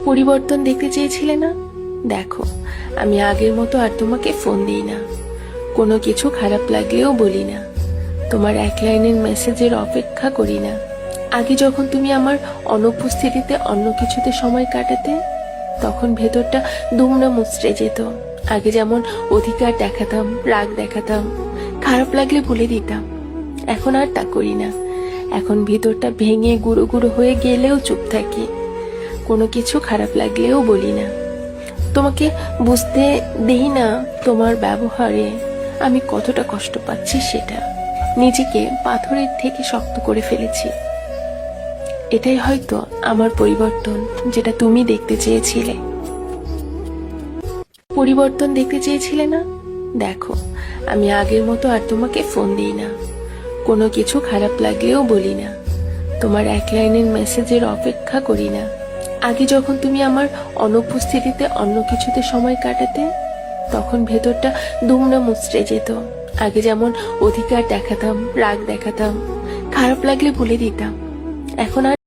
পরিবর্তন দেখতে চেয়েছিলে না? দেখো, আমি আগের মতো আর তোমাকে ফোন দিই না, কোনো কিছু খারাপ লাগলেও বলি না, তোমার এক লাইনের মেসেজের অপেক্ষা করি না। আগে যখন তুমি আমার অনুপস্থিতিতে অন্য কিছুতে সময় কাটাতে, তখন ভেতরটা দুমড়ে মুচড়ে যেত। আগে যেমন অধিকার দেখাতাম, রাগ দেখাতাম, খারাপ লাগলে বলে দিতাম, এখন আর তা করি না। এখন ভিতরটা ভেঙে গুঁড়ো গুঁড়ো হয়ে গেলেও চুপ থাকি, কোনো কিছু খারাপ লাগলেও বলি না। তোমাকে বুঝতে দেই না তোমার ব্যবহারে আমি কতটা কষ্ট পাচ্ছি সেটা। নিজেকে পাথরের থেকে শক্ত করে ফেলেছি। এটাই হয়তো আমার পরিবর্তন, যেটা তুমি দেখতে চেয়েছিলে। পরিবর্তন দেখতে চেয়েছিলে না? দেখো, আমি আগের মতো আর তোমাকে ফোন দিই না, কোনো কিছু খারাপ লাগলেও বলি না, তোমার এক লাইনের মেসেজের অপেক্ষা করি না। আগে যখন তুমি আমার অনুপস্থিতিতে অন্য কিছুতে সময় কাটাতে, তখন ভেতরটা দুমড়ে মুচড়ে যেত। আগে যেমন অধিকার দেখাতাম, রাগ দেখাতাম, খারাপ লাগলে বলে দিতাম, এখন আর